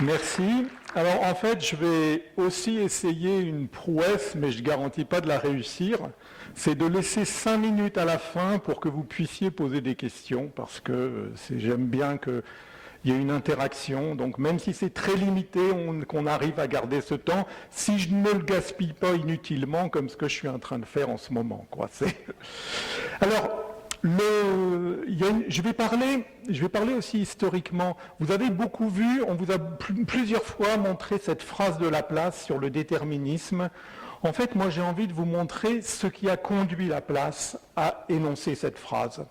Merci. Alors en fait, je vais aussi essayer une prouesse, mais je ne garantis pas de la réussir. C'est de laisser 5 minutes à la fin pour que vous puissiez poser des questions, parce que j'aime bien qu'il y ait une interaction. Donc même si c'est très limité, qu'on arrive à garder ce temps, si je ne le gaspille pas inutilement, comme ce que je suis en train de faire en ce moment, quoi. Alors, je vais parler aussi historiquement. Vous avez beaucoup vu, on vous a plusieurs fois montré cette phrase de Laplace sur le déterminisme. En fait, moi j'ai envie de vous montrer ce qui a conduit Laplace à énoncer cette phrase.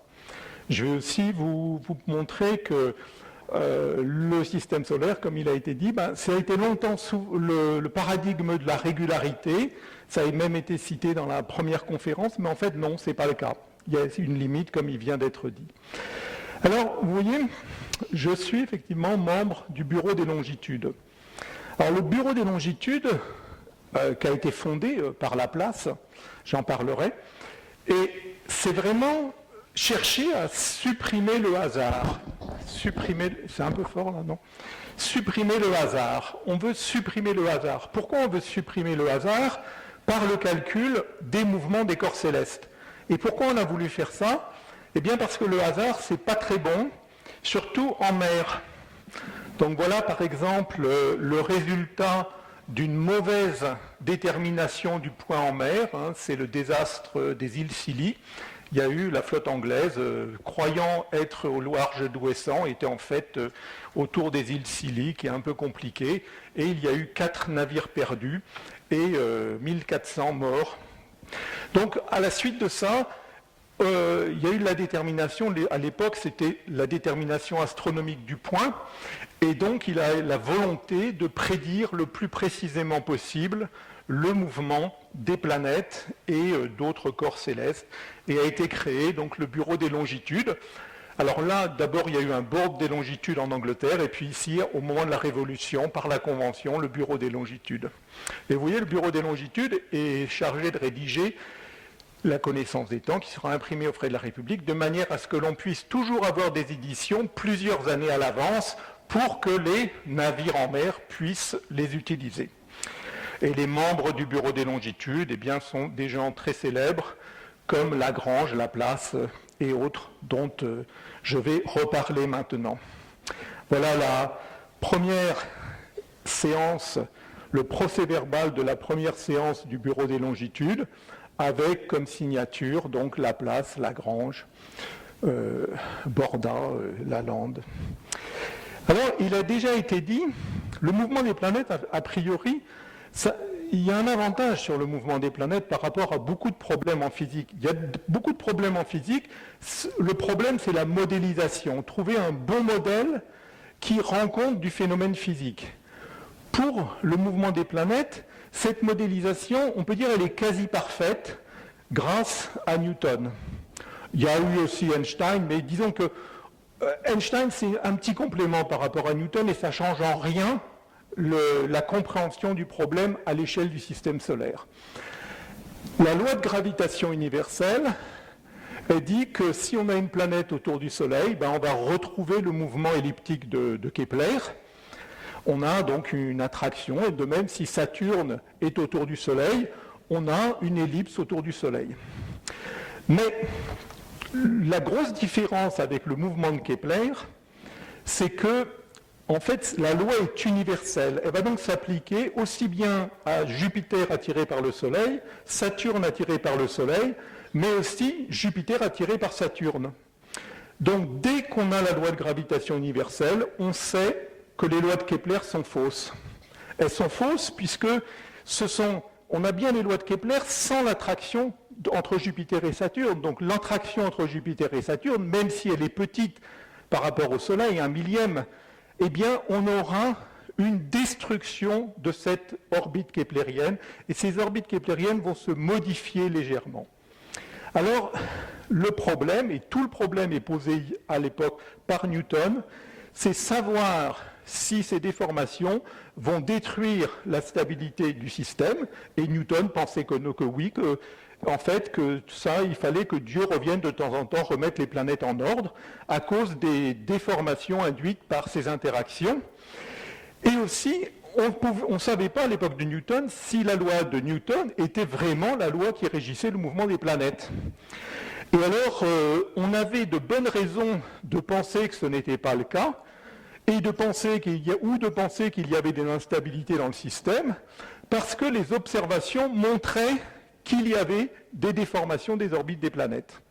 Je vais aussi vous montrer que le système solaire, comme il a été dit, ça a été longtemps sous le paradigme de la régularité. Ça a même été cité dans la première conférence, mais en fait non, ce n'est pas le cas. Il y a une limite, comme il vient d'être dit. Alors, vous voyez, je suis effectivement membre du Bureau des longitudes. Alors, le Bureau des longitudes, qui a été fondé par Laplace, j'en parlerai, et c'est vraiment chercher à supprimer le hasard. C'est un peu fort là, non ? Supprimer le hasard. On veut supprimer le hasard. Pourquoi on veut supprimer le hasard ? Par le calcul des mouvements des corps célestes. Et pourquoi on a voulu faire ça ? Eh bien parce que le hasard, c'est pas très bon, surtout en mer. Donc voilà par exemple le résultat d'une mauvaise détermination du point en mer, c'est le désastre des îles Scilly. Il y a eu la flotte anglaise, croyant être au large d'Ouessant, était en fait autour des îles Scilly, qui est un peu compliqué, et il y a eu 4 navires perdus et 1400 morts. Donc, à la suite de ça, il y a eu la détermination, à l'époque, c'était la détermination astronomique du point, et donc il a la volonté de prédire le plus précisément possible le mouvement des planètes et d'autres corps célestes, et a été créé donc le Bureau des longitudes. Alors là, d'abord, il y a eu un board des longitudes en Angleterre, et puis ici, au moment de la Révolution, par la Convention, le Bureau des longitudes. Et vous voyez, le Bureau des longitudes est chargé de rédiger la connaissance des temps qui sera imprimée aux frais de la République, de manière à ce que l'on puisse toujours avoir des éditions plusieurs années à l'avance pour que les navires en mer puissent les utiliser. Et les membres du Bureau des longitudes sont des gens très célèbres, comme Lagrange, Laplace et autres, dont je vais reparler maintenant. Voilà la première séance, le procès-verbal de la première séance du Bureau des longitudes, avec comme signature donc Laplace, Lagrange, Borda, Lalande. Alors, il a déjà été dit, le mouvement des planètes, a priori, il y a un avantage sur le mouvement des planètes par rapport à beaucoup de problèmes en physique. Il y a beaucoup de problèmes en physique. Le problème, c'est la modélisation. Trouver un bon modèle qui rend compte du phénomène physique. Pour le mouvement des planètes, cette modélisation, on peut dire, elle est quasi parfaite grâce à Newton. Il y a eu aussi Einstein, mais disons que Einstein, c'est un petit complément par rapport à Newton et ça ne change en rien la compréhension du problème à l'échelle du système solaire. La loi de gravitation universelle, elle dit que si on a une planète autour du Soleil, on va retrouver le mouvement elliptique de Kepler. On a donc une attraction, et de même, si Saturne est autour du Soleil, on a une ellipse autour du Soleil. Mais la grosse différence avec le mouvement de Kepler, c'est que en fait, la loi est universelle. Elle va donc s'appliquer aussi bien à Jupiter attiré par le Soleil, Saturne attiré par le Soleil, mais aussi Jupiter attiré par Saturne. Donc, dès qu'on a la loi de gravitation universelle, on sait que les lois de Kepler sont fausses. Elles sont fausses puisque on a bien les lois de Kepler sans l'attraction entre Jupiter et Saturne. Donc, l'attraction entre Jupiter et Saturne, même si elle est petite par rapport au Soleil, 1/1000, eh bien, on aura une destruction de cette orbite keplérienne, et ces orbites keplériennes vont se modifier légèrement. Alors, le problème, et tout le problème est posé à l'époque par Newton, c'est savoir si ces déformations vont détruire la stabilité du système, et Newton pensait que oui, en fait, que ça, il fallait que Dieu revienne de temps en temps remettre les planètes en ordre à cause des déformations induites par ces interactions. Et aussi, on ne savait pas à l'époque de Newton si la loi de Newton était vraiment la loi qui régissait le mouvement des planètes. Et alors, on avait de bonnes raisons de penser que ce n'était pas le cas, et de penser qu'il y avait des instabilités dans le système, parce que les observations montraient qu'il y avait des déformations des orbites des planètes.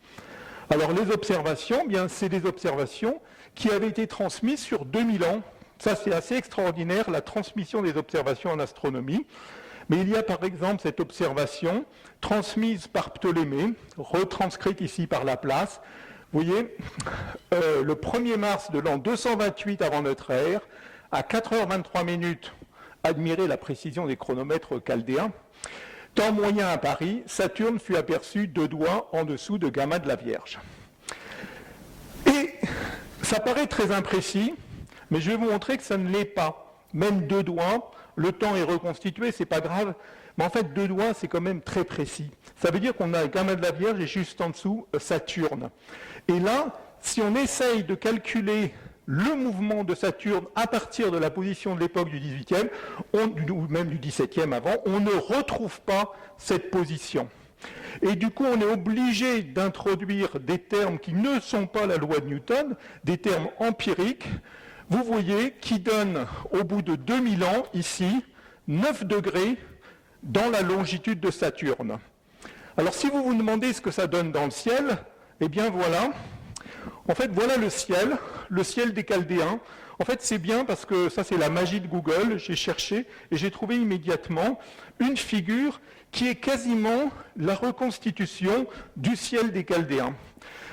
Alors les observations, c'est des observations qui avaient été transmises sur 2000 ans. Ça, c'est assez extraordinaire, la transmission des observations en astronomie. Mais il y a par exemple cette observation transmise par Ptolémée, retranscrite ici par Laplace. Vous voyez, le 1er mars de l'an 228 avant notre ère, à 4h23, admirez la précision des chronomètres chaldéens, temps moyen à Paris, Saturne fut aperçu 2 doigts en dessous de Gamma de la Vierge. Et ça paraît très imprécis, mais je vais vous montrer que ça ne l'est pas. Même 2 doigts, le temps est reconstitué, c'est pas grave, mais en fait 2 doigts c'est quand même très précis. Ça veut dire qu'on a Gamma de la Vierge et juste en dessous Saturne. Et là, si on essaye de calculer le mouvement de Saturne à partir de la position de l'époque du XVIIIe, ou même du XVIIe avant, on ne retrouve pas cette position. Et du coup, on est obligé d'introduire des termes qui ne sont pas la loi de Newton, des termes empiriques, vous voyez, qui donnent, au bout de 2000 ans, ici, 9 degrés dans la longitude de Saturne. Alors, si vous vous demandez ce que ça donne dans le ciel, eh bien voilà. En fait, voilà le ciel des Chaldéens. En fait, c'est bien parce que ça, c'est la magie de Google. J'ai cherché et j'ai trouvé immédiatement une figure qui est quasiment la reconstitution du ciel des Chaldéens.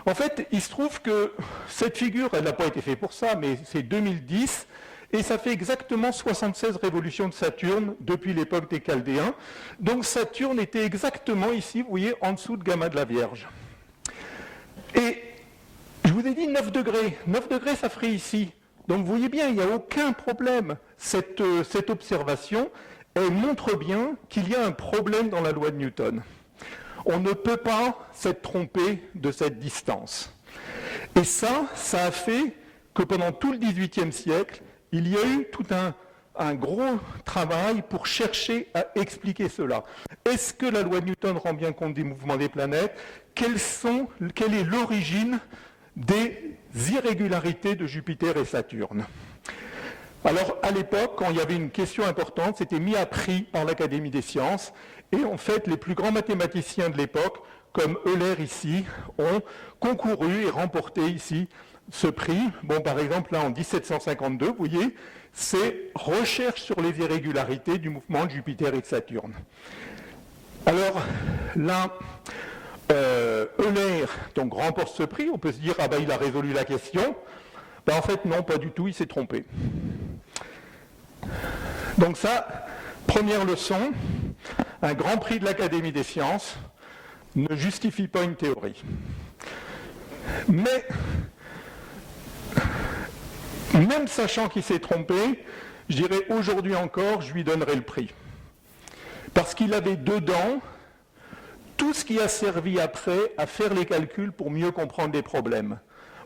En fait, il se trouve que cette figure, elle n'a pas été faite pour ça, mais c'est 2010, et ça fait exactement 76 révolutions de Saturne depuis l'époque des Chaldéens. Donc Saturne était exactement ici, vous voyez, en dessous de Gamma de la Vierge. Et je vous ai dit 9 degrés. 9 degrés, ça ferait ici. Donc vous voyez bien, il n'y a aucun problème. Cette observation, elle montre bien qu'il y a un problème dans la loi de Newton. On ne peut pas s'être trompé de cette distance. Et ça a fait que pendant tout le XVIIIe siècle, il y a eu tout un gros travail pour chercher à expliquer cela. Est-ce que la loi de Newton rend bien compte des mouvements des planètes ? Quelle est l'origine des irrégularités de Jupiter et Saturne ? Alors, à l'époque, quand il y avait une question importante, c'était mis à prix par l'Académie des sciences. Et en fait, les plus grands mathématiciens de l'époque, comme Euler ici, ont concouru et remporté ici ce prix. Bon, par exemple, là, en 1752, vous voyez, c'est recherche sur les irrégularités du mouvement de Jupiter et de Saturne. Alors, là, Euler donc, remporte ce prix. On peut se dire, ah ben, il a résolu la question. Ben, en fait, non, pas du tout, il s'est trompé. Donc ça, première leçon, un grand prix de l'Académie des sciences ne justifie pas une théorie. Mais, même sachant qu'il s'est trompé, je dirais aujourd'hui encore, je lui donnerai le prix. Parce qu'il avait dedans tout ce qui a servi après à faire les calculs pour mieux comprendre les problèmes.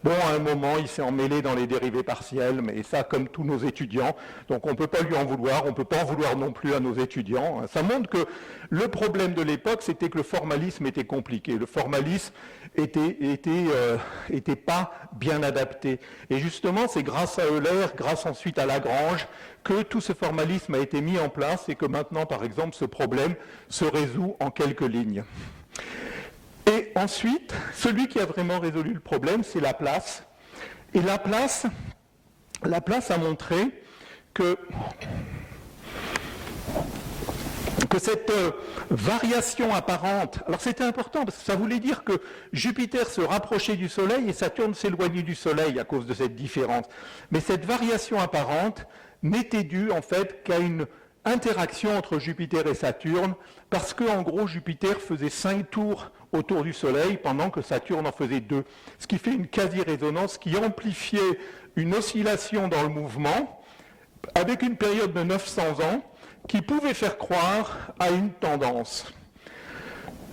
Bon, à un moment, il s'est emmêlé dans les dérivés partiels, mais ça, comme tous nos étudiants, donc on ne peut pas lui en vouloir, on ne peut pas en vouloir non plus à nos étudiants. Ça montre que le problème de l'époque, c'était que le formalisme était compliqué. Le formalisme était pas bien adapté. Et justement, c'est grâce à Euler, grâce ensuite à Lagrange, que tout ce formalisme a été mis en place et que maintenant, par exemple, ce problème se résout en quelques lignes. Et ensuite, celui qui a vraiment résolu le problème, c'est Laplace. Et Laplace a montré que cette variation apparente, alors c'était important parce que ça voulait dire que Jupiter se rapprochait du Soleil et Saturne s'éloignait du Soleil à cause de cette différence. Mais cette variation apparente n'était due en fait qu'à une interaction entre Jupiter et Saturne, parce qu'en gros, Jupiter faisait 5 tours autour du Soleil, pendant que Saturne en faisait 2. Ce qui fait une quasi-résonance qui amplifiait une oscillation dans le mouvement, avec une période de 900 ans, qui pouvait faire croire à une tendance.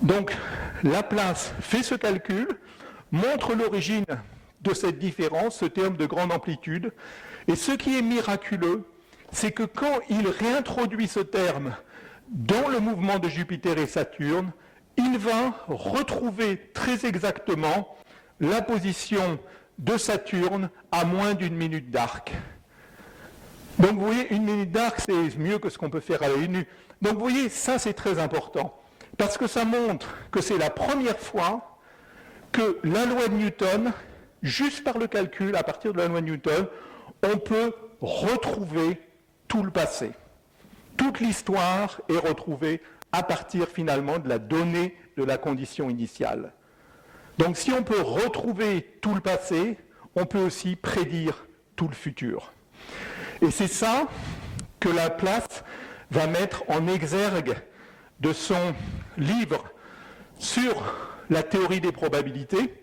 Donc, Laplace fait ce calcul, montre l'origine de cette différence, ce terme de grande amplitude, et ce qui est miraculeux, c'est que quand il réintroduit ce terme dans le mouvement de Jupiter et Saturne, il va retrouver très exactement la position de Saturne à moins d'une minute d'arc. Donc vous voyez, une minute d'arc, c'est mieux que ce qu'on peut faire à l'œil nu. Donc vous voyez, ça c'est très important, parce que ça montre que c'est la première fois que la loi de Newton, juste par le calcul, à partir de la loi de Newton, on peut retrouver tout le passé. Toute l'histoire est retrouvée à partir finalement de la donnée de la condition initiale. Donc si on peut retrouver tout le passé, on peut aussi prédire tout le futur. Et c'est ça que Laplace va mettre en exergue de son livre sur la théorie des probabilités.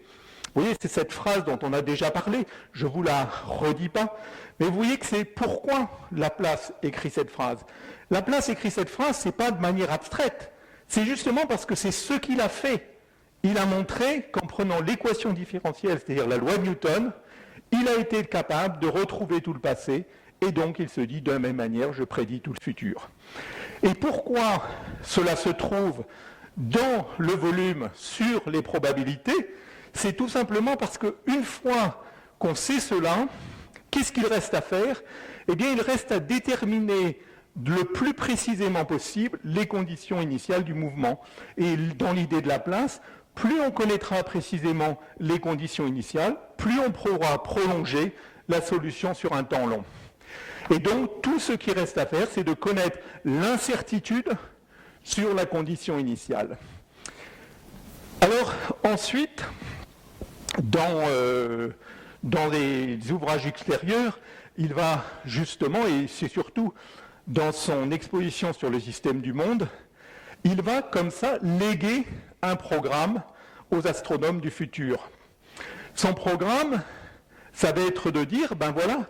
Vous voyez, c'est cette phrase dont on a déjà parlé, je ne vous la redis pas, mais vous voyez que c'est pourquoi Laplace écrit cette phrase. Laplace écrit cette phrase, ce n'est pas de manière abstraite, c'est justement parce que c'est ce qu'il a fait. Il a montré qu'en prenant l'équation différentielle, c'est-à-dire la loi de Newton, il a été capable de retrouver tout le passé, et donc il se dit de la même manière, je prédis tout le futur. Et pourquoi cela se trouve dans le volume sur les probabilités? C'est tout simplement parce qu'une fois qu'on sait cela, qu'est-ce qu'il reste à faire? Eh bien, il reste à déterminer le plus précisément possible les conditions initiales du mouvement. Et dans l'idée de Laplace, plus on connaîtra précisément les conditions initiales, plus on pourra prolonger la solution sur un temps long. Et donc, tout ce qui reste à faire, c'est de connaître l'incertitude sur la condition initiale. Alors, ensuite, dans les ouvrages extérieurs, il va justement, et c'est surtout dans son exposition sur le système du monde, il va comme ça léguer un programme aux astronomes du futur. Son programme, ça va être de dire, ben voilà,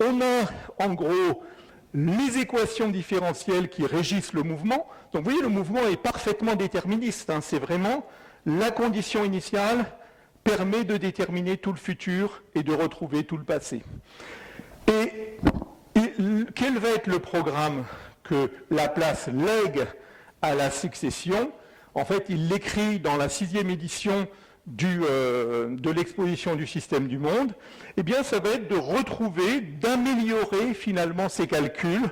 on a en gros les équations différentielles qui régissent le mouvement. Donc vous voyez, le mouvement est parfaitement déterministe, hein, c'est vraiment la condition initiale permet de déterminer tout le futur et de retrouver tout le passé. Et quel va être le programme que Laplace lègue à la succession? En fait, il l'écrit dans la 6e édition de l'exposition du système du monde. Eh bien, ça va être de retrouver, d'améliorer finalement ces calculs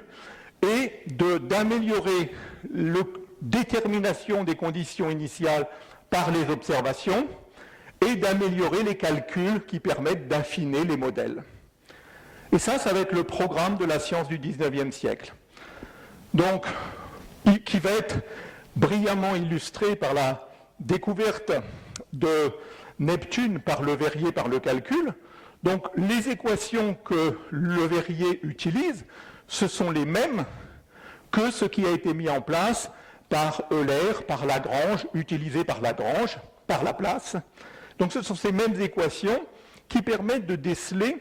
et d'améliorer la détermination des conditions initiales par les observations et d'améliorer les calculs qui permettent d'affiner les modèles. Et ça va être le programme de la science du 19e siècle. Donc, qui va être brillamment illustré par la découverte de Neptune par Le Verrier par le calcul. Donc, les équations que Le Verrier utilise, ce sont les mêmes que ce qui a été mis en place par Euler, par Lagrange, utilisé par Lagrange, par Laplace. Donc ce sont ces mêmes équations qui permettent de déceler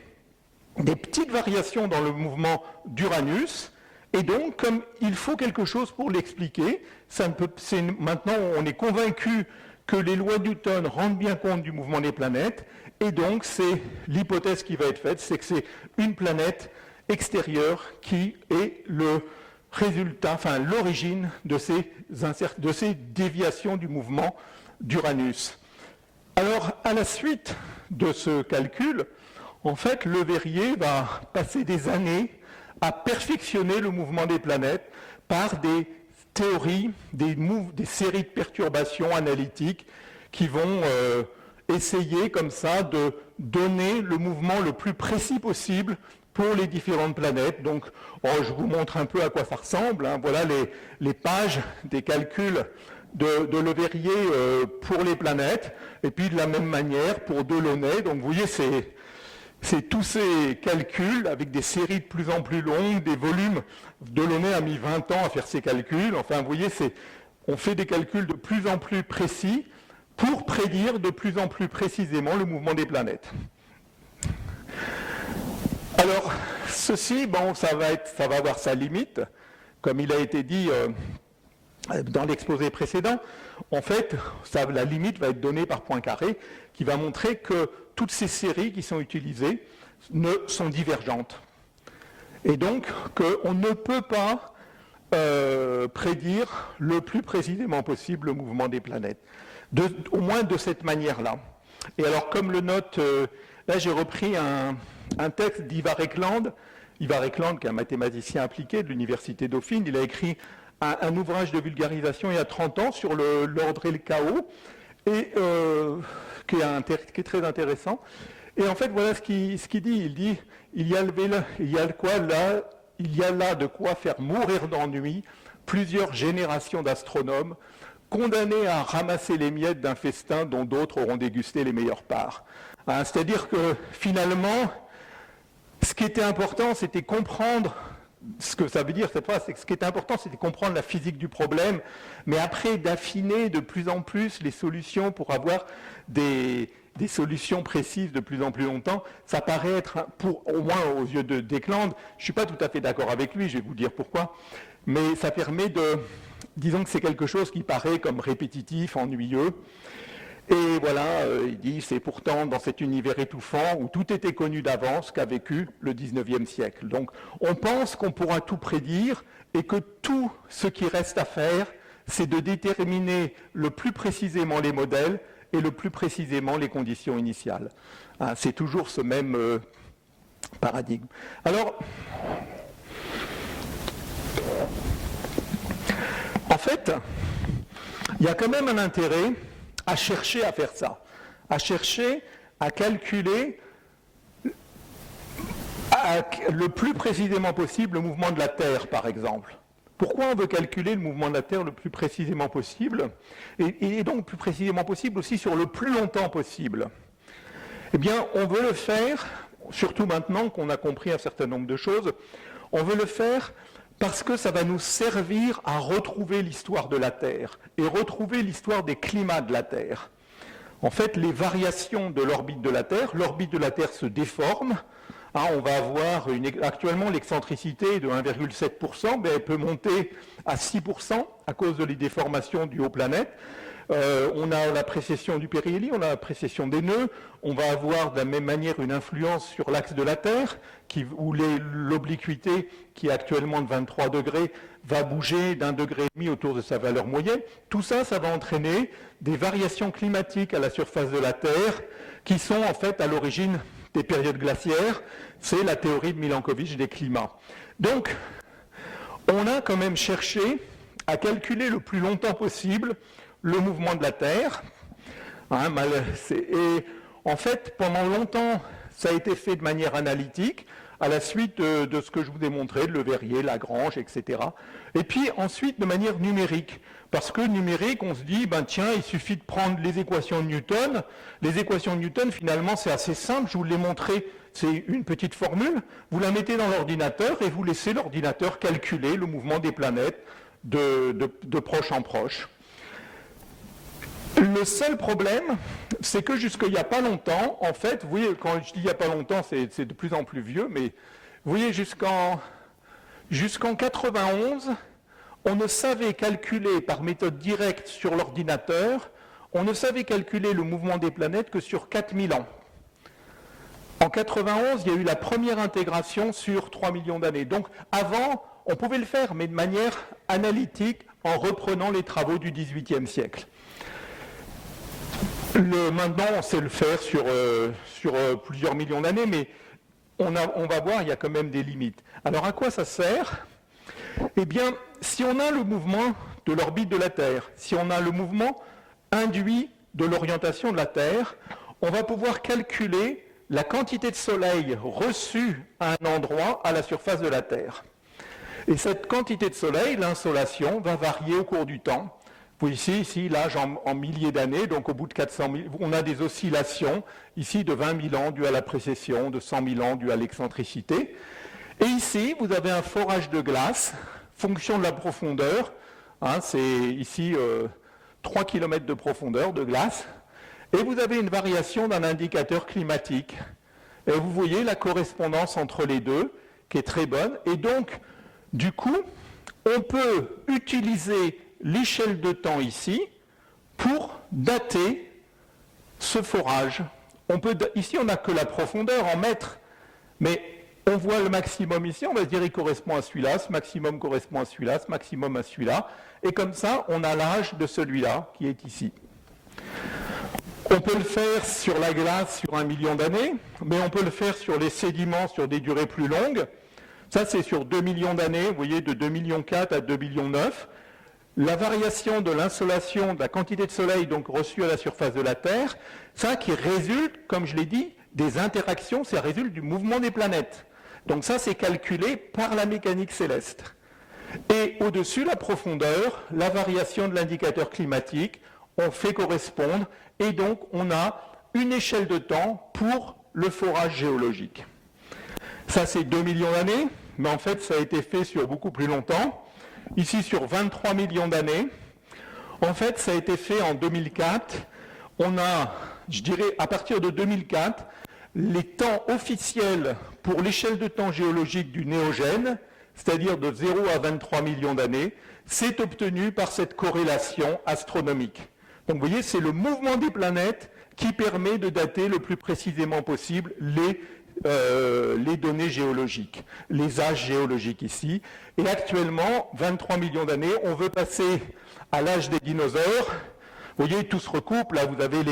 des petites variations dans le mouvement d'Uranus. Et donc, comme il faut quelque chose pour l'expliquer, maintenant on est convaincu que les lois de Newton rendent bien compte du mouvement des planètes. Et donc, c'est l'hypothèse qui va être faite, c'est que c'est une planète extérieure qui est le résultat, enfin l'origine de ces déviations du mouvement d'Uranus. Alors, à la suite de ce calcul, en fait, Le Verrier va passer des années à perfectionner le mouvement des planètes par des théories, des séries de perturbations analytiques qui vont essayer comme ça de donner le mouvement le plus précis possible pour les différentes planètes. Donc, je vous montre un peu à quoi ça ressemble, hein. Voilà les pages des calculs de Le Verrier pour les planètes, et puis de la même manière pour Delaunay. Donc vous voyez, c'est tous ces calculs avec des séries de plus en plus longues, des volumes. Delaunay a mis 20 ans à faire ses calculs. Enfin, vous voyez, on fait des calculs de plus en plus précis pour prédire de plus en plus précisément le mouvement des planètes. Alors, ceci, bon, ça va avoir sa limite, comme il a été dit dans l'exposé précédent. En fait, la limite va être donnée par Poincaré, qui va montrer que toutes ces séries qui sont utilisées sont divergentes. Et donc qu'on ne peut pas prédire le plus précisément possible le mouvement des planètes, au moins de cette manière-là. Et alors, comme le note, là j'ai repris un texte d'Ivar Ekland. Ivar Ekland, qui est un mathématicien appliqué de l'Université Dauphine, il a écrit un ouvrage de vulgarisation il y a 30 ans sur l'ordre et le chaos, et, qui est très intéressant. Et en fait, voilà ce qu'il dit. Il dit, il y a là de quoi faire mourir d'ennui plusieurs générations d'astronomes condamnés à ramasser les miettes d'un festin dont d'autres auront dégusté les meilleures parts. Hein, c'est-à-dire que finalement, ce qui était important, c'était comprendre ce que ça veut dire cette phrase, c'est que ce qui était important, c'était comprendre la physique du problème, mais après d'affiner de plus en plus les solutions pour avoir des solutions précises de plus en plus longtemps, ça paraît être, au moins aux yeux de Ekland, je ne suis pas tout à fait d'accord avec lui, je vais vous dire pourquoi, mais ça permet disons que c'est quelque chose qui paraît comme répétitif, ennuyeux. Et voilà, il dit, c'est pourtant dans cet univers étouffant où tout était connu d'avance qu'a vécu le 19e siècle. Donc on pense qu'on pourra tout prédire et que tout ce qui reste à faire, c'est de déterminer le plus précisément les modèles et le plus précisément les conditions initiales. Hein, c'est toujours ce même paradigme. Alors, en fait, il y a quand même un intérêt à chercher à faire ça, à chercher à calculer le plus précisément possible le mouvement de la Terre, par exemple. Pourquoi on veut calculer le mouvement de la Terre le plus précisément possible, et donc plus précisément possible aussi sur le plus longtemps possible? Eh bien, on veut le faire, surtout maintenant qu'on a compris un certain nombre de choses, on veut le faire parce que ça va nous servir à retrouver l'histoire de la Terre et retrouver l'histoire des climats de la Terre. En fait, les variations de l'orbite de la Terre se déforme. Hein, on va avoir actuellement l'excentricité de 1,7%, mais elle peut monter à 6% à cause de les déformations dues aux planètes. On a la précession du périhélie, on a la précession des nœuds, on va avoir de la même manière une influence sur l'axe de la Terre, où l'obliquité, qui est actuellement de 23 degrés, va bouger d'1,5 degré autour de sa valeur moyenne. Tout ça, ça va entraîner des variations climatiques à la surface de la Terre, qui sont en fait à l'origine des périodes glaciaires. C'est la théorie de Milankovitch des climats. Donc, on a quand même cherché à calculer le plus longtemps possible le mouvement de la Terre. Hein, et en fait, pendant longtemps, ça a été fait de manière analytique, à la suite de ce que je vous ai montré, de Le Verrier, Lagrange, etc. Et puis ensuite de manière numérique. Parce que numérique, on se dit, ben tiens, il suffit de prendre les équations de Newton. Les équations de Newton, finalement, c'est assez simple, je vous l'ai montré, c'est une petite formule. Vous la mettez dans l'ordinateur et vous laissez l'ordinateur calculer le mouvement des planètes de proche en proche. Le seul problème, c'est que jusqu'il n'y a pas longtemps, en fait, vous voyez, quand je dis il n'y a pas longtemps, c'est de plus en plus vieux, mais vous voyez, jusqu'en 91, on ne savait calculer par méthode directe sur l'ordinateur, on ne savait calculer le mouvement des planètes que sur 4000 ans. En 91, il y a eu la première intégration sur 3 millions d'années. Donc avant, on pouvait le faire, mais de manière analytique, en reprenant les travaux du XVIIIe siècle. Maintenant, on sait le faire sur plusieurs millions d'années, mais on va voir, il y a quand même des limites. Alors, à quoi ça sert? Eh bien, si on a le mouvement de l'orbite de la Terre, si on a le mouvement induit de l'orientation de la Terre, on va pouvoir calculer la quantité de soleil reçue à un endroit à la surface de la Terre. Et cette quantité de soleil, l'insolation, va varier au cours du temps. Vous voyez ici l'âge en milliers d'années, donc au bout de 400 000, on a des oscillations, ici de 20 000 ans dues à la précession, de 100 000 ans dues à l'excentricité. Et ici, vous avez un forage de glace, fonction de la profondeur, hein, c'est ici 3 km de profondeur de glace, et vous avez une variation d'un indicateur climatique. Et vous voyez la correspondance entre les deux, qui est très bonne, et donc, du coup, on peut utiliser l'échelle de temps ici pour dater ce forage. Ici, on n'a que la profondeur en mètres, mais On voit le maximum ici, on va se dire il correspond à celui-là, ce maximum correspond à celui-là, ce maximum à celui-là, et comme ça, on a l'âge de celui-là qui est ici. On peut le faire sur la glace sur 1 million d'années, mais on peut le faire sur les sédiments sur des durées plus longues. Ça, c'est sur 2 millions d'années, vous voyez, de 2,4 millions à 2,9 millions. La variation de l'insolation, de la quantité de soleil donc reçue à la surface de la Terre, ça qui résulte, comme je l'ai dit, des interactions, ça résulte du mouvement des planètes. Donc ça, c'est calculé par la mécanique céleste. Et au-dessus, la profondeur, la variation de l'indicateur climatique, on fait correspondre, et donc on a une échelle de temps pour le forage géologique. Ça, c'est 2 millions d'années, mais en fait, ça a été fait sur beaucoup plus longtemps. Ici, sur 23 millions d'années. En fait, ça a été fait en 2004. On a, je dirais, à partir de 2004, les temps officiels pour l'échelle de temps géologique du néogène, c'est-à-dire de 0 à 23 millions d'années, c'est obtenu par cette corrélation astronomique. Donc vous voyez, c'est le mouvement des planètes qui permet de dater le plus précisément possible les données géologiques, les âges géologiques ici. Et actuellement, 23 millions d'années, on veut passer à l'âge des dinosaures. Vous voyez, tout se recoupe. Là, vous avez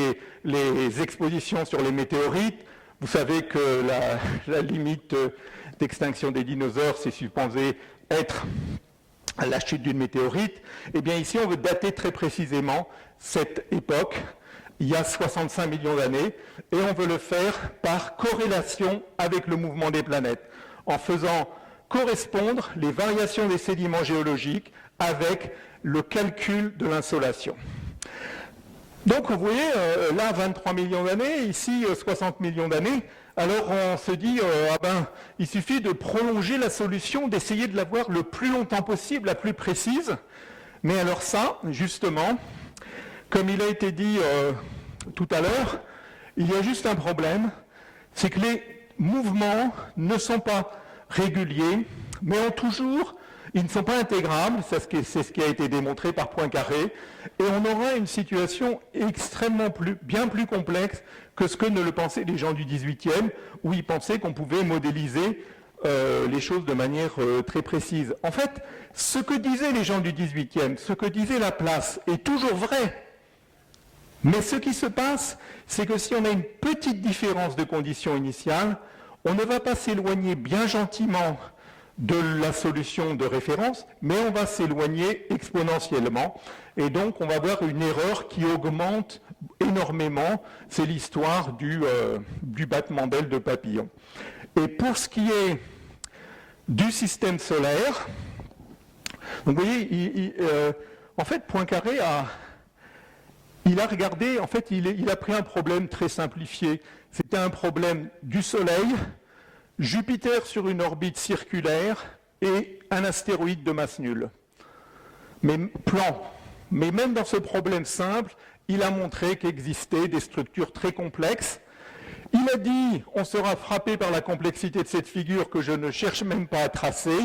les expositions sur les météorites. Vous savez que la limite d'extinction des dinosaures, c'est supposé être à la chute d'une météorite. Eh bien, ici, on veut dater très précisément cette époque, il y a 65 millions d'années, et on veut le faire par corrélation avec le mouvement des planètes, en faisant correspondre les variations des sédiments géologiques avec le calcul de l'insolation. Donc vous voyez, là 23 millions d'années, ici 60 millions d'années, alors on se dit, il suffit de prolonger la solution, d'essayer de l'avoir le plus longtemps possible, la plus précise. Mais alors ça, justement, comme il a été dit tout à l'heure, il y a juste un problème, c'est que les mouvements ne sont pas réguliers, mais ils ne sont pas intégrables, c'est ce qui a été démontré par Poincaré, et on aura une situation bien plus complexe que ce que ne le pensaient les gens du XVIIIe, où ils pensaient qu'on pouvait modéliser les choses de manière très précise. En fait, ce que disaient les gens du XVIIIe, ce que disait Laplace est toujours vrai. Mais ce qui se passe, c'est que si on a une petite différence de conditions initiales, on ne va pas s'éloigner bien gentiment de la solution de référence, mais on va s'éloigner exponentiellement. Et donc, on va avoir une erreur qui augmente énormément. C'est l'histoire du battement d'aile de papillon. Et pour ce qui est du système solaire, donc vous voyez, en fait, Poincaré a regardé, en fait, il a pris un problème très simplifié. C'était un problème du Soleil, Jupiter sur une orbite circulaire et un astéroïde de masse nulle. Mais même dans ce problème simple, il a montré qu'existaient des structures très complexes. Il a dit, on sera frappé par la complexité de cette figure que je ne cherche même pas à tracer.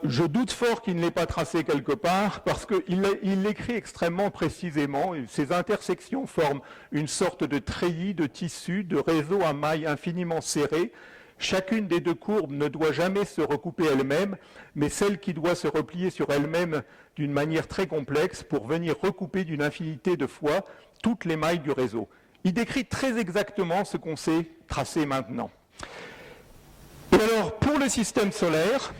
Je doute fort qu'il ne l'ait pas tracé quelque part, parce qu'il l'écrit extrêmement précisément. Ces intersections forment une sorte de treillis de tissu, de réseau à mailles infiniment serrées. Chacune des deux courbes ne doit jamais se recouper elle-même, mais celle qui doit se replier sur elle-même d'une manière très complexe pour venir recouper d'une infinité de fois toutes les mailles du réseau. Il décrit très exactement ce qu'on sait tracer maintenant. Et alors, pour le système solaire,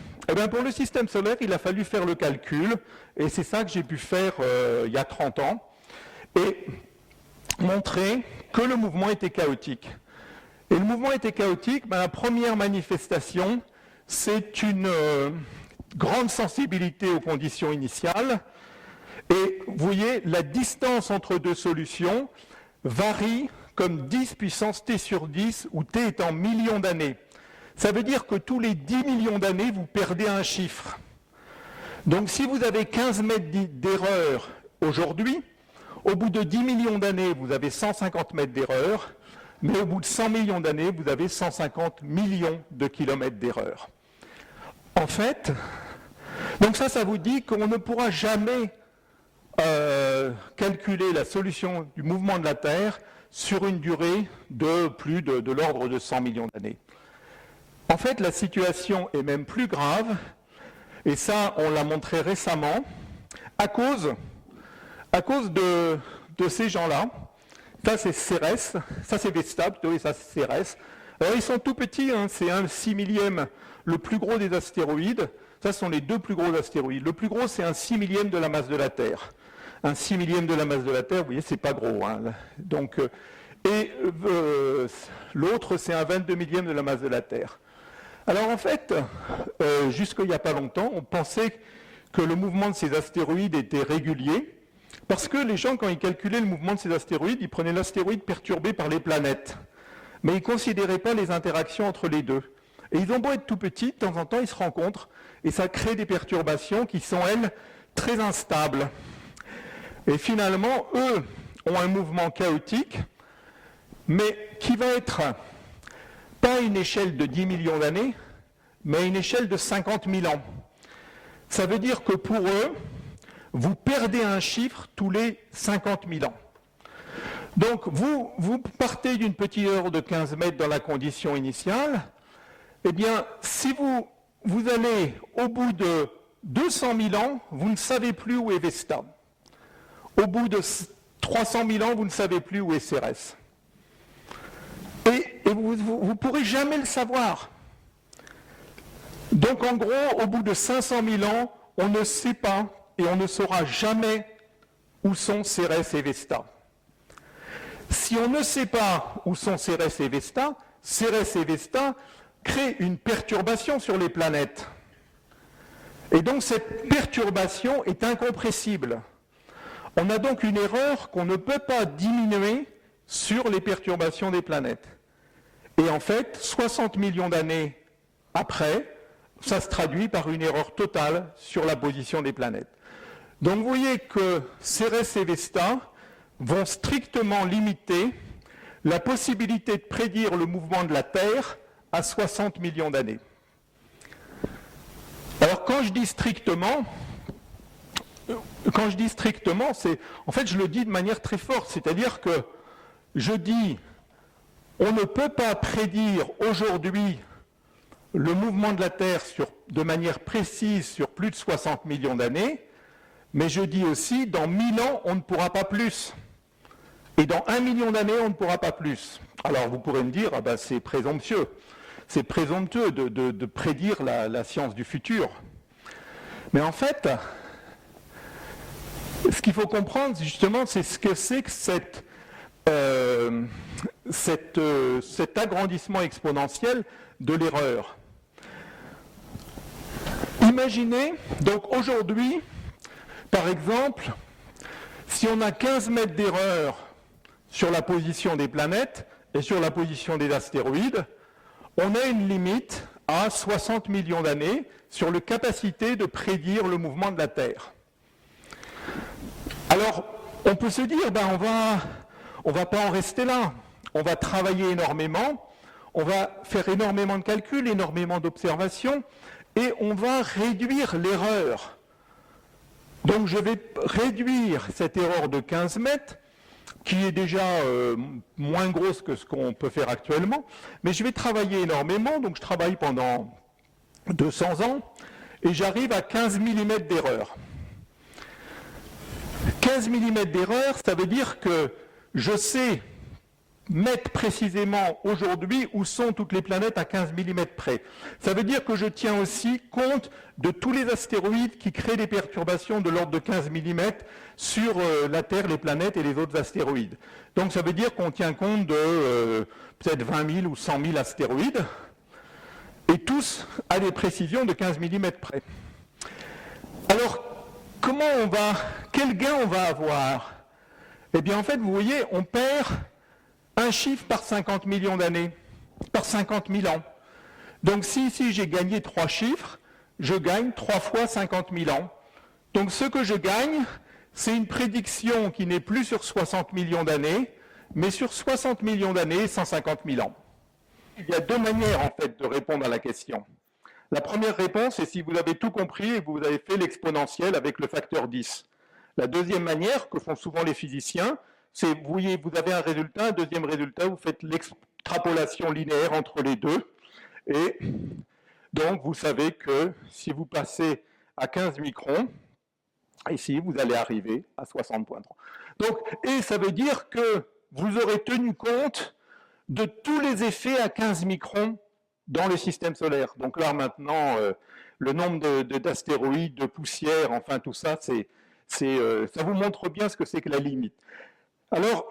il a fallu faire le calcul, et c'est ça que j'ai pu faire il y a 30 ans, et montrer que le mouvement était chaotique. Et le mouvement était chaotique, la première manifestation, c'est une grande sensibilité aux conditions initiales, et vous voyez, la distance entre deux solutions varie comme 10 puissance t sur 10, où t est en millions d'années. Ça veut dire que tous les 10 millions d'années, vous perdez un chiffre. Donc si vous avez 15 mètres d'erreur aujourd'hui, au bout de 10 millions d'années, vous avez 150 mètres d'erreur, mais au bout de 100 millions d'années, vous avez 150 millions de kilomètres d'erreur. En fait, donc ça vous dit qu'on ne pourra jamais calculer la solution du mouvement de la Terre sur une durée de plus de l'ordre de 100 millions d'années. En fait, la situation est même plus grave, et ça, on l'a montré récemment, à cause de ces gens-là. Ça, c'est Cérès, ça, c'est Vesta, plutôt, et ça, c'est Cérès. Alors, ils sont tout petits, hein, c'est un 6 millième, le plus gros des astéroïdes. Ça, ce sont les deux plus gros astéroïdes. Le plus gros, c'est un 6 millième de la masse de la Terre. Un 6 millième de la masse de la Terre, vous voyez, c'est pas gros. Hein. Donc, l'autre, c'est un 22 millième de la masse de la Terre. Alors, en fait, jusqu'il n'y a pas longtemps, on pensait que le mouvement de ces astéroïdes était régulier, parce que les gens, quand ils calculaient le mouvement de ces astéroïdes, ils prenaient l'astéroïde perturbé par les planètes. Mais ils ne considéraient pas les interactions entre les deux. Et ils ont beau être tout petits, de temps en temps, ils se rencontrent, et ça crée des perturbations qui sont, elles, très instables. Et finalement, eux ont un mouvement chaotique, mais qui va être pas à une échelle de 10 millions d'années, mais à une échelle de 50 000 ans. Ça veut dire que pour eux, vous perdez un chiffre tous les 50 000 ans. Donc, vous partez d'une petite heure de 15 mètres dans la condition initiale. Eh bien, si vous allez au bout de 200 000 ans, vous ne savez plus où est Vesta. Au bout de 300 000 ans, vous ne savez plus où est Cérès. Et vous ne pourrez jamais le savoir. Donc, en gros, au bout de 500 000 ans, on ne sait pas et on ne saura jamais où sont Cérès et Vesta. Si on ne sait pas où sont Cérès et Vesta créent une perturbation sur les planètes. Et donc cette perturbation est incompressible. On a donc une erreur qu'on ne peut pas diminuer sur les perturbations des planètes. Et en fait, 60 millions d'années après, ça se traduit par une erreur totale sur la position des planètes. Donc vous voyez que Cérès et Vesta vont strictement limiter la possibilité de prédire le mouvement de la Terre à 60 millions d'années. Alors quand je dis strictement, c'est, en fait je le dis de manière très forte, c'est-à-dire que je dis on ne peut pas prédire aujourd'hui le mouvement de la Terre de manière précise sur plus de 60 millions d'années, mais je dis aussi dans 1000 ans on ne pourra pas plus. Et dans 1 million d'années, on ne pourra pas plus. Alors vous pourrez me dire, ah ben, c'est présomptueux. C'est présomptueux de prédire la science du futur. Mais en fait, ce qu'il faut comprendre, justement, c'est ce que c'est que cet agrandissement exponentiel de l'erreur. Imaginez, donc aujourd'hui, par exemple, si on a 15 mètres d'erreur sur la position des planètes et sur la position des astéroïdes, on a une limite à 60 millions d'années sur la capacité de prédire le mouvement de la Terre. Alors, on peut se dire, on va pas en rester là. On va travailler énormément, on va faire énormément de calculs, énormément d'observations, et on va réduire l'erreur. Donc je vais réduire cette erreur de 15 mètres, qui est déjà moins grosse que ce qu'on peut faire actuellement, mais je vais travailler énormément, donc je travaille pendant 200 ans, et j'arrive à 15 mm d'erreur. 15 mm d'erreur, ça veut dire que je sais mettre précisément aujourd'hui où sont toutes les planètes à 15 mm près. Ça veut dire que je tiens aussi compte de tous les astéroïdes qui créent des perturbations de l'ordre de 15 mm sur la Terre, les planètes et les autres astéroïdes. Donc ça veut dire qu'on tient compte de peut-être 20 000 ou 100 000 astéroïdes, et tous à des précisions de 15 mm près. Alors, quel gain on va avoir? Eh bien en fait, vous voyez, on perd un chiffre par 50 millions d'années, par 50 000 ans. Donc si ici j'ai gagné 3 chiffres, je gagne 3 fois 50 000 ans. Donc ce que je gagne, c'est une prédiction qui n'est plus sur 60 millions d'années, mais sur 60 millions d'années, 150 000 ans. Il y a deux manières en fait de répondre à la question. La première réponse est si vous avez tout compris et que vous avez fait l'exponentielle avec le facteur 10. La deuxième manière, que font souvent les physiciens, c'est, vous voyez, vous avez un résultat, un deuxième résultat, vous faites l'extrapolation linéaire entre les deux, Et donc, vous savez que si vous passez à 15 microns, ici, vous allez arriver à 60.3. Donc, et ça veut dire que vous aurez tenu compte de tous les effets à 15 microns dans le système solaire. Donc là, maintenant, le nombre d'astéroïdes, de poussières, enfin tout ça, ça vous montre bien ce que c'est que la limite. Alors,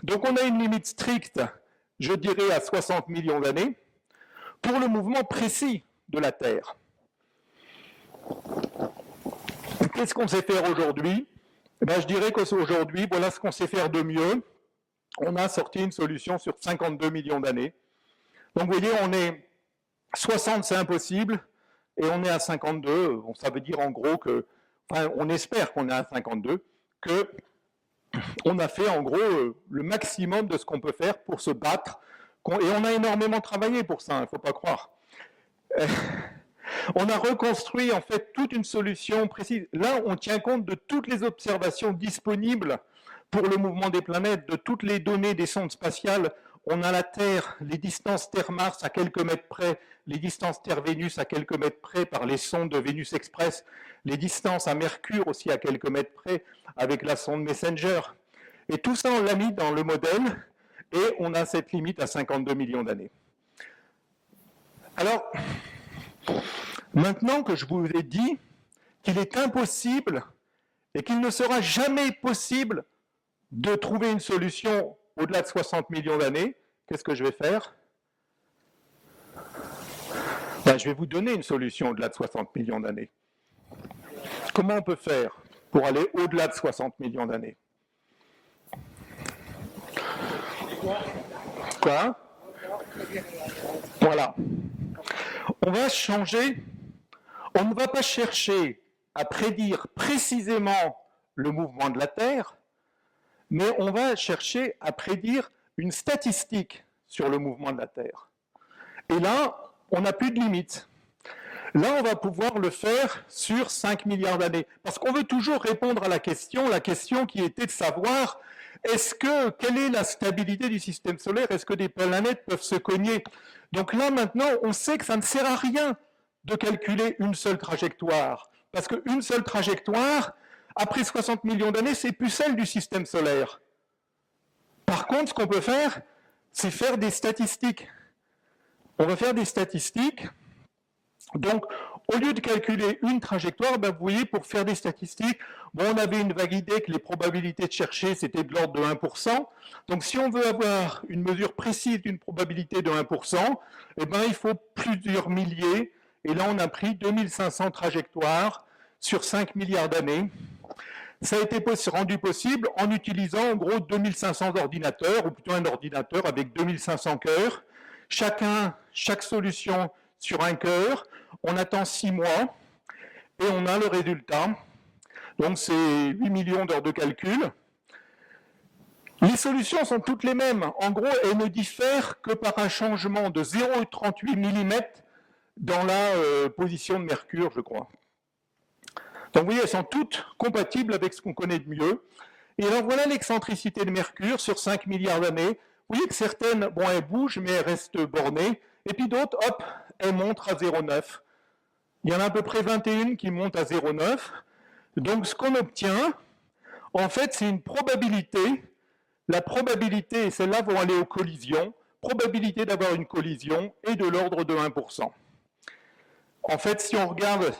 donc on a une limite stricte, je dirais à 60 millions d'années, pour le mouvement précis de la Terre. Qu'est-ce qu'on sait faire aujourd'hui? Je dirais qu'aujourd'hui, voilà ce qu'on sait faire de mieux. On a sorti une solution sur 52 millions d'années. Donc vous voyez, on est 60, c'est impossible, et on est à 52. Bon, ça veut dire en gros que, enfin, on espère qu'on est à 52, que on a fait en gros le maximum de ce qu'on peut faire pour se battre. Et on a énormément travaillé pour ça, il ne faut pas croire. On a reconstruit en fait toute une solution précise. Là, on tient compte de toutes les observations disponibles pour le mouvement des planètes, de toutes les données des sondes spatiales. On a la Terre, les distances Terre-Mars à quelques mètres près, les distances Terre-Vénus à quelques mètres près par les sondes de Vénus Express, les distances à Mercure aussi à quelques mètres près avec la sonde Messenger. Et tout ça, on l'a mis dans le modèle et on a cette limite à 52 millions d'années. Alors, maintenant que je vous ai dit qu'il est impossible et qu'il ne sera jamais possible de trouver une solution au-delà de 60 millions d'années, qu'est-ce que je vais faire? Je vais vous donner une solution au-delà de 60 millions d'années. Comment on peut faire pour aller au-delà de 60 millions d'années? Quoi? Voilà. On va changer. On ne va pas chercher à prédire précisément le mouvement de la Terre, mais on va chercher à prédire une statistique sur le mouvement de la Terre. Et là, on n'a plus de limite. Là, on va pouvoir le faire sur 5 milliards d'années. Parce qu'on veut toujours répondre à la question qui était de savoir quelle est la stabilité du système solaire? Est-ce que des planètes peuvent se cogner? Donc là, maintenant, on sait que ça ne sert à rien de calculer une seule trajectoire. Parce qu'une seule trajectoire, après 60 millions d'années, c'est plus celle du système solaire. Par contre, ce qu'on peut faire, c'est faire des statistiques. On va faire des statistiques. Donc, au lieu de calculer une trajectoire, vous voyez, pour faire des statistiques, on avait une vague idée que les probabilités de chercher, c'était de l'ordre de 1%. Donc, si on veut avoir une mesure précise d'une probabilité de 1%, il faut plusieurs milliers. Et là, on a pris 2500 trajectoires sur 5 milliards d'années. Ça a été rendu possible en utilisant en gros 2500 ordinateurs, ou plutôt un ordinateur avec 2500 cœurs. Chaque solution sur un cœur. On attend 6 mois et on a le résultat. Donc c'est 8 millions d'heures de calcul. Les solutions sont toutes les mêmes. En gros, elles ne diffèrent que par un changement de 0,38 mm dans la position de Mercure, je crois. Donc vous voyez, elles sont toutes compatibles avec ce qu'on connaît de mieux. Et alors voilà l'excentricité de Mercure sur 5 milliards d'années. Vous voyez que certaines, elles bougent, mais elles restent bornées. Et puis d'autres, hop, elles montent à 0,9. Il y en a à peu près 21 qui montent à 0,9. Donc ce qu'on obtient, en fait, c'est une probabilité. La probabilité, et celles-là vont aller aux collisions, probabilité d'avoir une collision est de l'ordre de 1%. En fait, si on regarde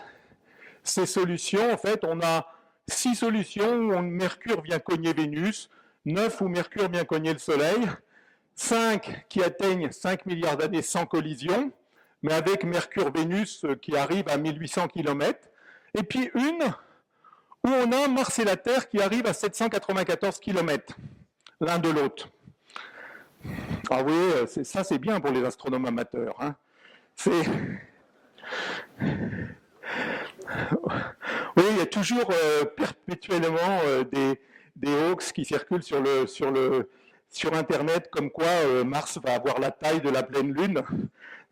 ces solutions, en fait, on a 6 solutions où Mercure vient cogner Vénus, 9 où Mercure vient cogner le Soleil, 5 qui atteignent 5 milliards d'années sans collision, mais avec Mercure-Vénus qui arrive à 1800 km, et puis une où on a Mars et la Terre qui arrivent à 794 km, l'un de l'autre. Ah oui, ça c'est bien pour les astronomes amateurs. Hein. Oui, il y a toujours perpétuellement des hoax qui circulent sur Internet, comme quoi Mars va avoir la taille de la pleine Lune.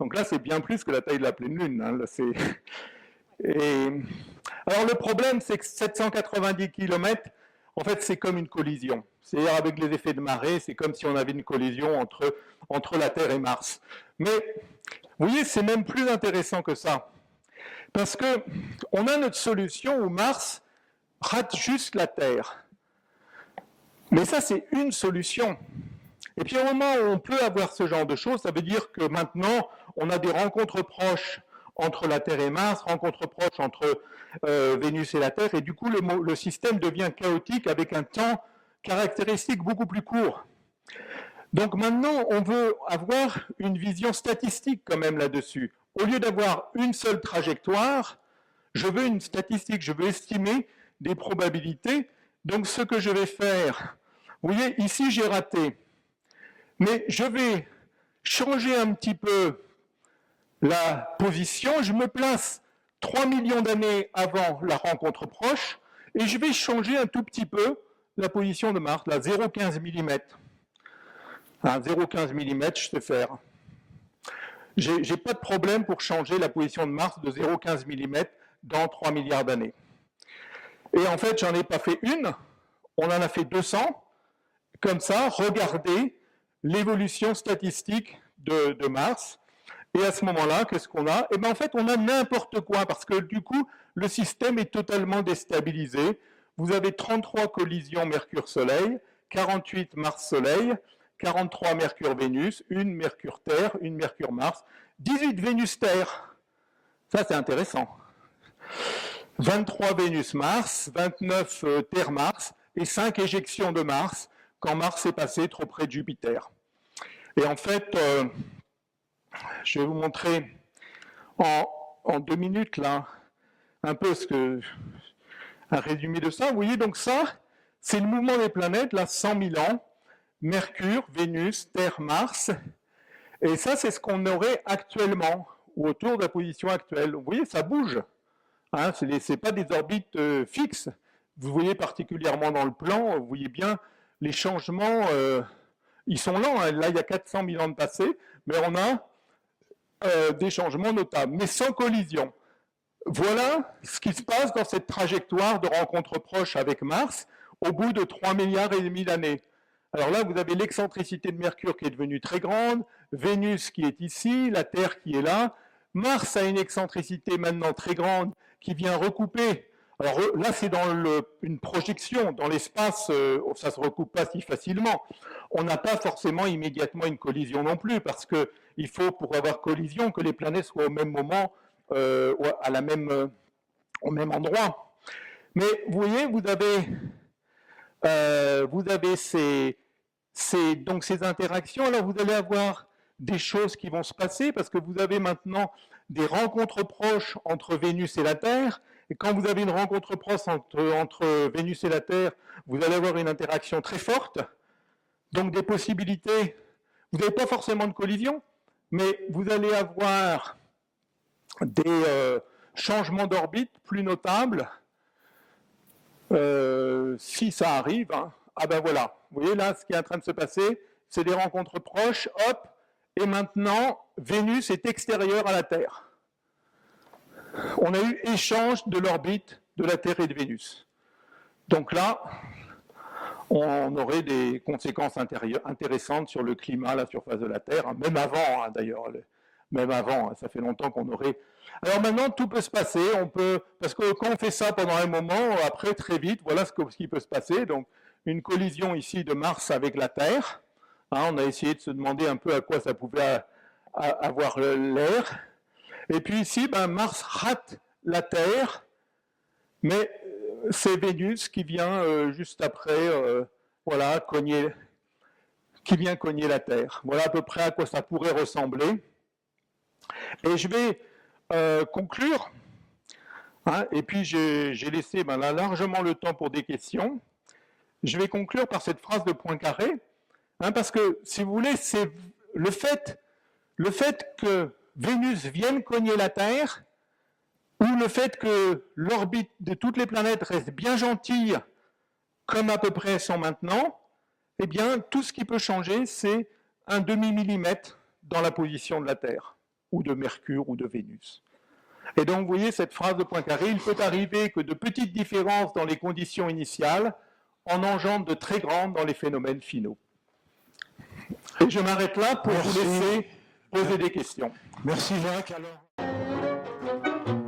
Donc là, c'est bien plus que la taille de la pleine Lune. Hein. Là, alors le problème, c'est que 790 km, en fait, c'est comme une collision. C'est-à-dire avec les effets de marée, c'est comme si on avait une collision entre la Terre et Mars. Mais Vous voyez, c'est même plus intéressant que ça. Parce qu'on a notre solution où Mars rate juste la Terre. Mais ça, c'est une solution. Et puis au moment où on peut avoir ce genre de choses, ça veut dire que maintenant, on a des rencontres proches entre la Terre et Mars, rencontres proches entre Vénus et la Terre, et du coup, le système devient chaotique avec un temps caractéristique beaucoup plus court. Donc maintenant, on veut avoir une vision statistique quand même là-dessus. Au lieu d'avoir une seule trajectoire, je veux une statistique, je veux estimer des probabilités. Donc ce que je vais faire, vous voyez, ici j'ai raté, mais je vais changer un petit peu la position, je me place 3 millions d'années avant la rencontre proche, et je vais changer un tout petit peu la position de Mars, là, 0,15 mm. 0,15 mm, je sais faire. J'ai pas de problème pour changer la position de Mars de 0,15 mm dans 3 milliards d'années. Et en fait, j'en ai pas fait une, on en a fait 200. Comme ça, regardez l'évolution statistique de Mars. Et à ce moment-là, qu'est-ce qu'on a? Eh bien, en fait, on a n'importe quoi, parce que du coup, le système est totalement déstabilisé. Vous avez 33 collisions Mercure-Soleil, 48 Mars-Soleil, 43 Mercure-Vénus, une Mercure-Terre, une Mercure-Mars, 18 Vénus-Terre. Ça, c'est intéressant. 23 Vénus-Mars, 29 Terre-Mars et 5 éjections de Mars quand Mars est passé trop près de Jupiter. Et en fait, je vais vous montrer en 2 minutes là un peu un résumé de ça. Vous voyez, donc ça, c'est le mouvement des planètes, là, 100 000 ans. Mercure, Vénus, Terre, Mars. Et ça, c'est ce qu'on aurait actuellement, ou autour de la position actuelle. Vous voyez, ça bouge. Hein, ce n'est pas des orbites fixes. Vous voyez particulièrement dans le plan, vous voyez bien les changements, ils sont lents. Hein. Là, il y a 400 000 ans de passé, mais on a des changements notables, mais sans collision. Voilà ce qui se passe dans cette trajectoire de rencontre proche avec Mars au bout de 3 milliards et demi d'années. Alors là, vous avez l'excentricité de Mercure qui est devenue très grande, Vénus qui est ici, la Terre qui est là. Mars a une excentricité maintenant très grande qui vient recouper. Alors là, c'est dans une projection. Dans l'espace, ça ne se recoupe pas si facilement. On n'a pas forcément immédiatement une collision non plus, parce qu'il faut, pour avoir collision, que les planètes soient au même moment, au même endroit. Mais vous voyez, vous avez donc ces interactions. Alors vous allez avoir des choses qui vont se passer, parce que vous avez maintenant des rencontres proches entre Vénus et la Terre. Et quand vous avez une rencontre proche entre Vénus et la Terre, vous allez avoir une interaction très forte. Donc des possibilités, vous n'avez pas forcément de collision, mais vous allez avoir des changements d'orbite plus notables. Si ça arrive, hein. Ah ben voilà, vous voyez là ce qui est en train de se passer, c'est des rencontres proches, hop, et maintenant Vénus est extérieure à la Terre. On a eu échange de l'orbite de la Terre et de Vénus. Donc là, on aurait des conséquences intéressantes sur le climat, la surface de la Terre, hein, même avant hein, d'ailleurs, même avant, hein, ça fait longtemps qu'on aurait... Alors maintenant, tout peut se passer, parce que quand on fait ça pendant un moment, après, très vite, voilà ce qui peut se passer. Donc, une collision ici de Mars avec la Terre. Hein, on a essayé de se demander un peu à quoi ça pouvait avoir l'air. Et puis ici, Mars rate la Terre, mais c'est Vénus qui vient juste après, voilà, qui vient cogner la Terre. Voilà à peu près à quoi ça pourrait ressembler. Et je vais conclure, hein, et puis j'ai laissé là, largement le temps pour des questions. Je vais conclure par cette phrase de Poincaré, hein, parce que, si vous voulez, c'est le fait que Vénus vienne cogner la Terre, ou le fait que l'orbite de toutes les planètes reste bien gentille, comme à peu près elles sont maintenant, eh bien, tout ce qui peut changer, c'est un demi-millimètre dans la position de la Terre, ou de Mercure, ou de Vénus. Et donc, vous voyez, cette phrase de Poincaré, il peut arriver que de petites différences dans les conditions initiales en engendrent de très grandes dans les phénomènes finaux. Et je m'arrête là pour vous laisser poser des questions. Merci Jacques. Alors...